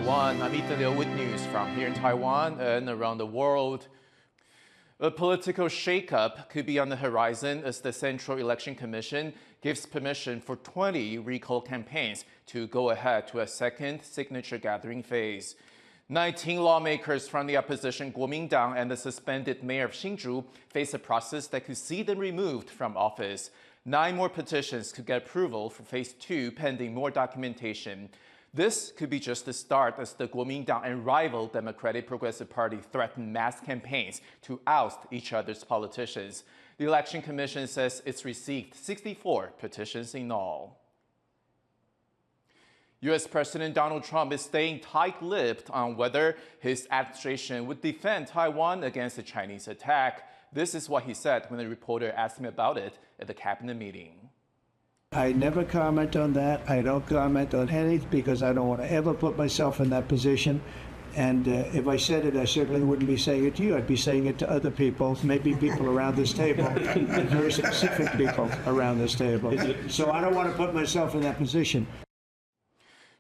everyone. I'm Ethan Liu with news from here in Taiwan and around the world. A political shakeup could be on the horizon as the Central Election Commission gives permission for 20 recall campaigns to go ahead to a second signature gathering phase. 19 lawmakers from the opposition Kuomintang and the suspended mayor of Hsinchu face a process that could see them removed from office. 9 more petitions could get approval for phase 2 pending more documentation. This could be just the start as the Kuomintang and rival Democratic Progressive Party threaten mass campaigns to oust each other's politicians. The Election Commission says it's received 64 petitions in all. U.S. President Donald Trump is staying tight-lipped on whether his administration would defend Taiwan against the Chinese attack. This is what he said when a reporter asked him about it at the cabinet meeting. I never comment on that. I don't comment on anything because I don't want to ever put myself in that position. And if I said it, I certainly wouldn't be saying it to you. I'd be saying it to other people, maybe people around this table, very specific people around this table. So I don't want to put myself in that position.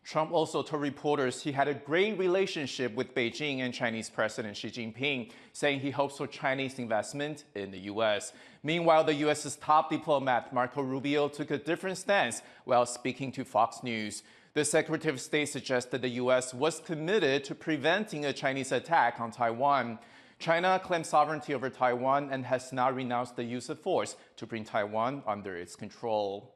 Trump also told reporters he had a great relationship with Beijing and Chinese President Xi Jinping, saying he hopes for Chinese investment in the U.S. Meanwhile, the U.S.'s top diplomat Marco Rubio took a different stance while speaking to Fox News. The Secretary of State suggested the U.S. was committed to preventing a Chinese attack on Taiwan. China claims sovereignty over Taiwan and has now renounced the use of force to bring Taiwan under its control.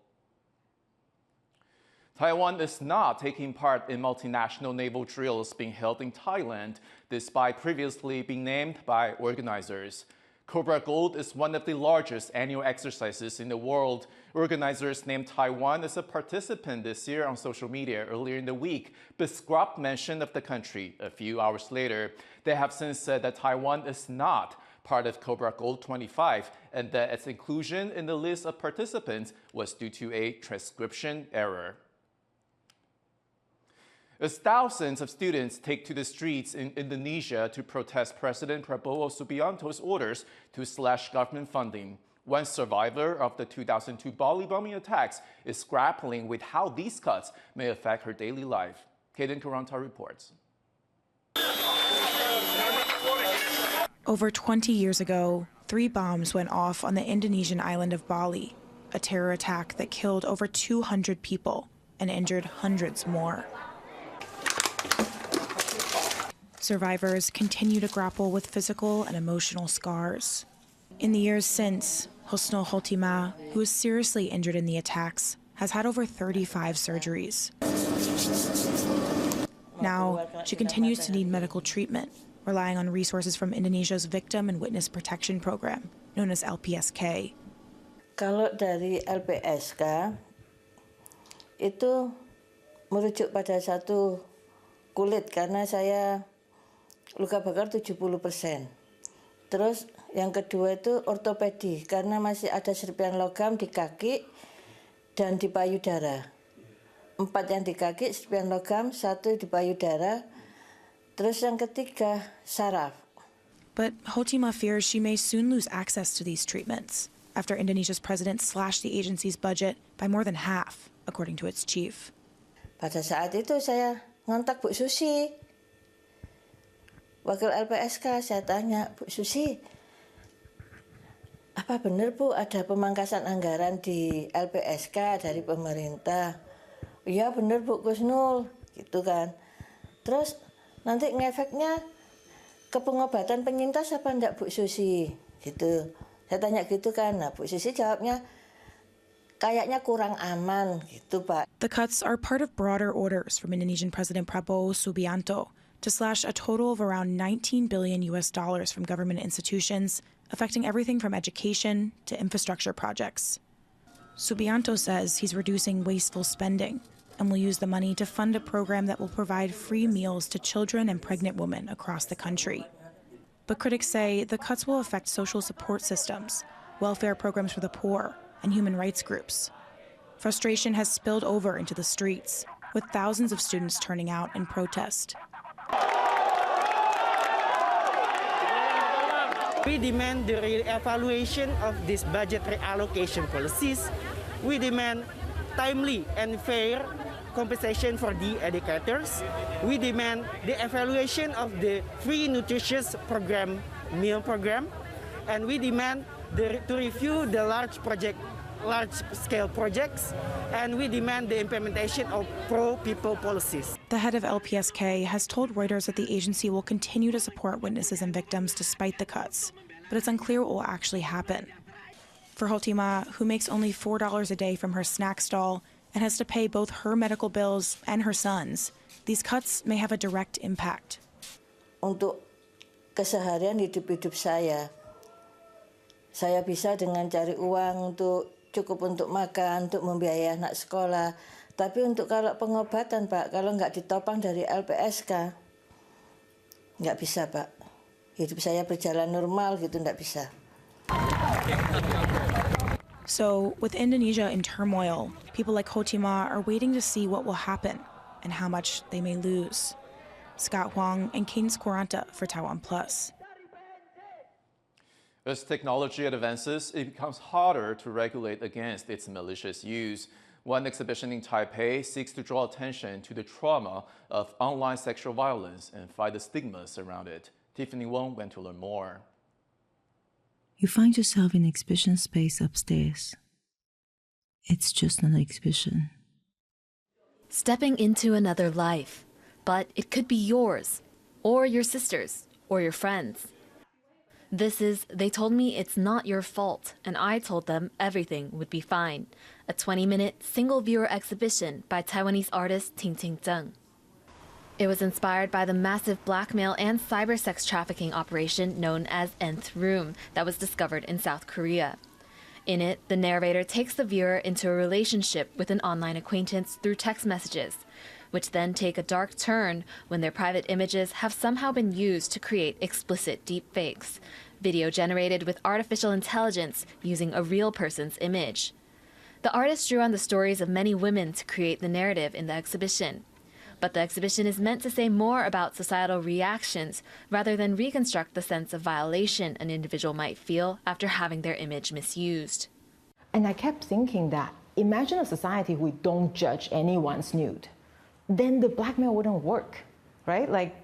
Taiwan is not taking part in multinational naval drills being held in Thailand, despite previously being named by organizers. Cobra Gold is one of the largest annual exercises in the world. Organizers named Taiwan as a participant this year on social media earlier in the week, but scrubbed mention of the country a few hours later. They have since said that Taiwan is not part of Cobra Gold 25 and that its inclusion in the list of participants was due to a transcription error. As thousands of students take to the streets in Indonesia to protest President Prabowo Subianto's orders to slash government funding, one survivor of the 2002 Bali bombing attacks is grappling with how these cuts may affect her daily life. Kaden Karanta reports. Over 20 years ago, 3 bombs went off on the Indonesian island of Bali, a terror attack that killed over 200 people and injured hundreds more. Survivors continue to grapple with physical and emotional scars. In the years since, Husno Hotima, who was seriously injured in the attacks, has had over 35 surgeries. Now, she continues to need medical treatment, relying on resources from Indonesia's Victim and Witness Protection Program, known as LPSK. Kalau dari LPSK, itu merujuk pada satu kulit karena saya luka bakar 70%. Terus yang kedua itu ortopedi karena masih ada serpihan logam di kaki dan di payudara. 4 yang di kaki, serpihan logam, 1 di payudara. Terus yang ketiga saraf. But Hotima fears she may soon lose access to these treatments after Indonesia's president slashed the agency's budget by more than half, according to its chief. Pada saat itu saya ngontak Bu Susi. Wakil LPSK, saya tanya, Bu Susi, apa benar Bu ada pemangkasan anggaran di LPSK dari pemerintah? Iya benar Bu Kusnul, gitu kan. Terus nanti ngefeknya ke pengobatan penyintas apa enggak Bu Susi? Gitu. Saya tanya gitu kan, nah Bu Susi jawabnya, kayaknya kurang aman, gitu Pak. The cuts are part of broader orders from Indonesian President Prabowo Subianto to slash a total of around $19 billion from government institutions, affecting everything from education to infrastructure projects. Subianto says he's reducing wasteful spending and will use the money to fund a program that will provide free meals to children and pregnant women across the country. But critics say the cuts will affect social support systems, welfare programs for the poor, and human rights groups. Frustration has spilled over into the streets, with thousands of students turning out in protest. We demand the re-evaluation of these budget reallocation policies. We demand timely and fair compensation for the educators. We demand the evaluation of the free nutritious meal program, and we demand to review the large-scale projects, and we demand the implementation of pro-people policies. The head of LPSK has told Reuters that the agency will continue to support witnesses and victims despite the cuts, but it's unclear what will actually happen. For Hotima, who makes only $4 a day from her snack stall and has to pay both her medical bills and her son's, these cuts may have a direct impact. Untuk keseharian hidup saya bisa dengan cari uang cukup untuk makan, untuk membiayai anak sekolah. Tapi untuk kalau pengobatan, Pak, kalau nggak ditopang dari LPSK, nggak bisa, Pak. Hidup saya berjalan normal gitu, nggak bisa. So, with Indonesia in turmoil, people like Hotima are waiting to see what will happen and how much they may lose. Scott Huang and Cadence Quaranta for TaiwanPlus. As technology advances, it becomes harder to regulate against its malicious use. One exhibition in Taipei seeks to draw attention to the trauma of online sexual violence and fight the stigmas around it. Tiffany Wong went to learn more. You find yourself in an exhibition space upstairs. It's just another exhibition. Stepping into another life, but it could be yours, or your sister's, or your friend's. This is, they told me it's not your fault, and I told them everything would be fine. A 20-minute single-viewer exhibition by Taiwanese artist Ting Ting Zheng. It was inspired by the massive blackmail and cyber sex trafficking operation known as Nth Room that was discovered in South Korea. In it, the narrator takes the viewer into a relationship with an online acquaintance through text messages, which then take a dark turn when their private images have somehow been used to create explicit deepfakes, video generated with artificial intelligence using a real person's image. The artist drew on the stories of many women to create the narrative in the exhibition. But the exhibition is meant to say more about societal reactions rather than reconstruct the sense of violation an individual might feel after having their image misused. And I kept thinking that, imagine a society where we don't judge anyone's nude. Then the blackmail wouldn't work, right? Like,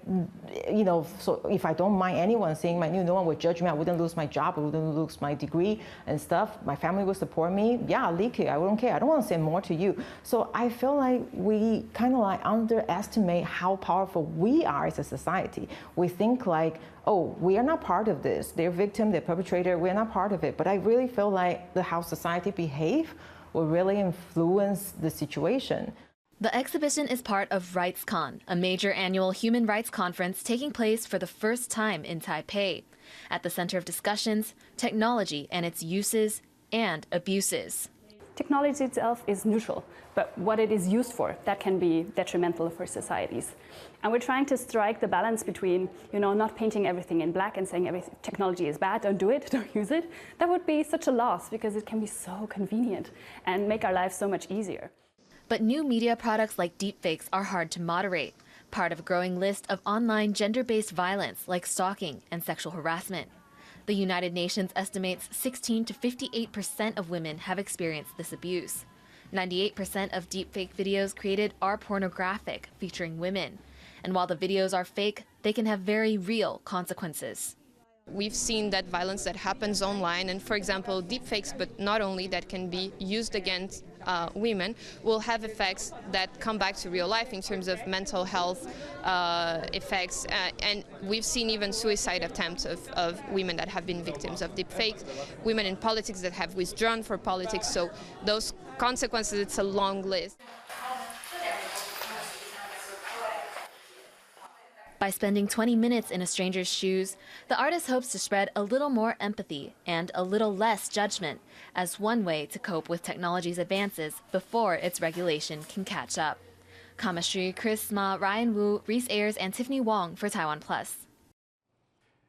you know, so if I don't mind anyone seeing my nude, no one would judge me. I wouldn't lose my job. I wouldn't lose my degree and stuff. My family would support me. Yeah, I'll leak it. I wouldn't care. I don't want to say more to you. So I feel like we kind of like underestimate how powerful we are as a society. We think like, oh, we are not part of this. They're victim, they're perpetrator. We're not part of it. But I really feel like how society behave will really influence the situation. The exhibition is part of RightsCon, a major annual human rights conference taking place for the first time in Taipei. At the center of discussions, technology and its uses and abuses. Technology itself is neutral, but what it is used for, that can be detrimental for societies. And we're trying to strike the balance between, you know, not painting everything in black and saying technology is bad, don't do it, don't use it. That would be such a loss because it can be so convenient and make our lives so much easier. But new media products like deepfakes are hard to moderate, part of a growing list of online gender-based violence like stalking and sexual harassment. The United Nations estimates 16 to 58% of women have experienced this abuse. 98% of deepfake videos created are pornographic, featuring women. And while the videos are fake, they can have very real consequences. We've seen that violence that happens online, and for example, deepfakes, but not only, that can be used against women, will have effects that come back to real life in terms of mental health effects. And we've seen even suicide attempts of women that have been victims of deepfakes, women in politics that have withdrawn for politics. So those consequences, it's a long list. By spending 20 minutes in a stranger's shoes, the artist hopes to spread a little more empathy and a little less judgment as one way to cope with technology's advances before its regulation can catch up. Kamashri, Chris Ma, Ryan Wu, Reese Ayers, and Tiffany Wong for TaiwanPlus.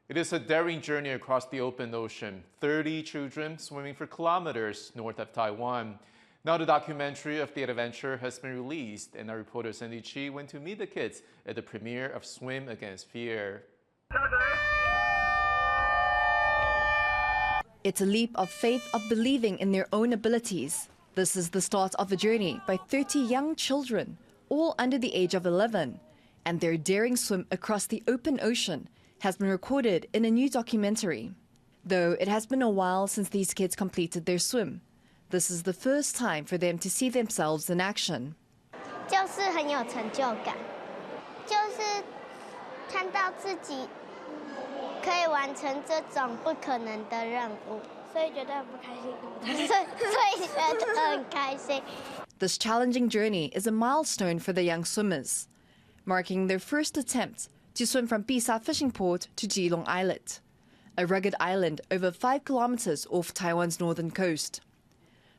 It is a daring journey across the open ocean. 30 children swimming for kilometers north of Taiwan. Now the documentary of the adventure has been released, and our reporter Sandy Chi went to meet the kids at the premiere of Swim Against Fear. It's a leap of faith of believing in their own abilities. This is the start of a journey by 30 young children all under the age of 11, and their daring swim across the open ocean has been recorded in a new documentary. Though it has been a while since these kids completed their swim, this is the first time for them to see themselves in action. 就是很有成就感，就是看到自己可以完成这种不可能的任务，所以觉得很不开心，所以觉得很开心。 This challenging journey is a milestone for the young swimmers, marking their first attempt to swim from Bisa fishing port to Geelong Islet, a rugged island over 5 kilometers off Taiwan's northern coast.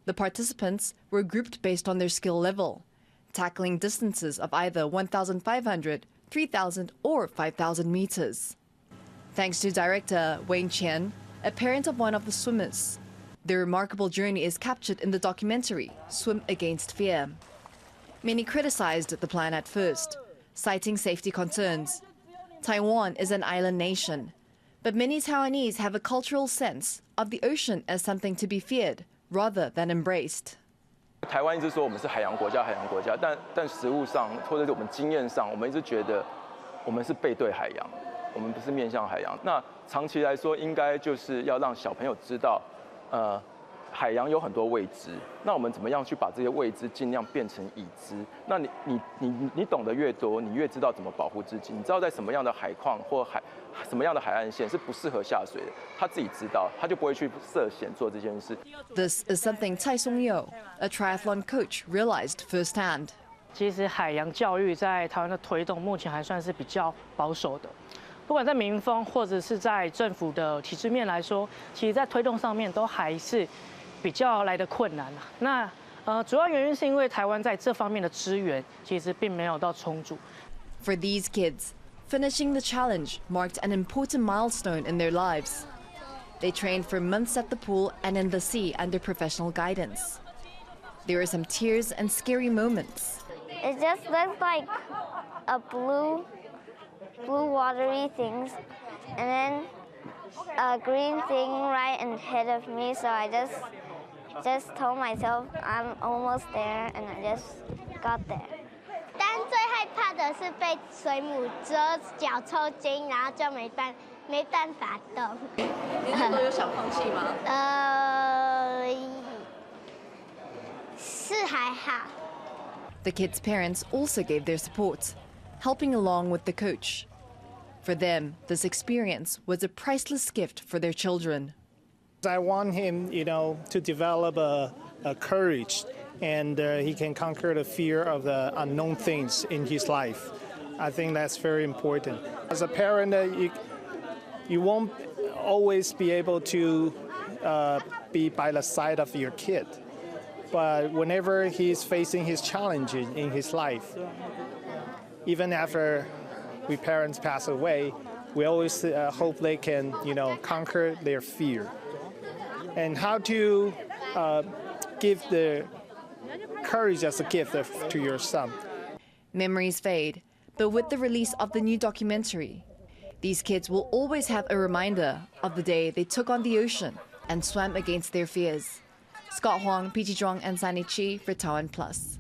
The participants were grouped based on their skill level, tackling distances of either 1,500, 3,000 or 5,000 meters. Thanks to director Wayne Chen, a parent of one of the swimmers, their remarkable journey is captured in the documentary Swim Against Fear. Many criticized the plan at first, citing safety concerns. Taiwan is an island nation, but many Taiwanese have a cultural sense of the ocean as something to be feared rather than embraced. 台湾一直说我们是海洋国家，但实务上或者是我们经验上，我们一直觉得我们是背对海洋，我们不是面向海洋。那长期来说，应该就是要让小朋友知道，海洋有很多未知，那我们怎么样去把这些未知尽量变成已知？那你懂得越多，你越知道怎么保护自己。你知道在什么样的海况或什么样的海岸线是不适合下水的，他自己知道，他就不会去涉险做这件事。This is something Tsai Song-yo, a triathlon coach, realized firsthand. 其实海洋教育在台湾的推动目前还算是比较保守的，不管在民风或者是在政府的体制面来说，其实在推动上面都还是比较来的困难啊。那主要原因是因为台湾在这方面的资源其实并没有到充足。For these kids, finishing the challenge marked an important milestone in their lives. They trained for months at the pool and in the sea under professional guidance. There were some tears and scary moments. It just looks like a blue watery things, and then a green thing right ahead of me. So I just told myself I'm almost there, and I just got there. 但最害怕的是被水母蛰脚抽筋，然后就没办法动。你那时候有想放弃吗？是还好。 The kids' parents also gave their support, helping along with the coach. For them, this experience was a priceless gift for their children. I want him, to develop a courage, and he can conquer the fear of the unknown things in his life. I think that's very important. As a parent, you won't always be able to be by the side of your kid. But whenever he's facing his challenges in his life, even after we parents pass away, we always hope they can, conquer their fear. And how to give the courage as a gift to your son. Memories fade, but with the release of the new documentary, these kids will always have a reminder of the day they took on the ocean and swam against their fears. Scott Huang, PG Zhuang, and Sunny Chi for TaiwanPlus.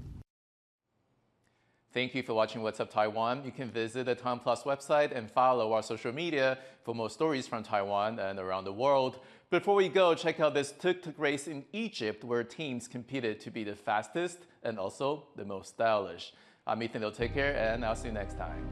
Thank you for watching What's Up Taiwan. You can visit the TaiwanPlus website and follow our social media for more stories from Taiwan and around the world. Before we go, check out this tuk-tuk race in Egypt where teams competed to be the fastest and also the most stylish. I'm Ethan, take care, and I'll see you next time.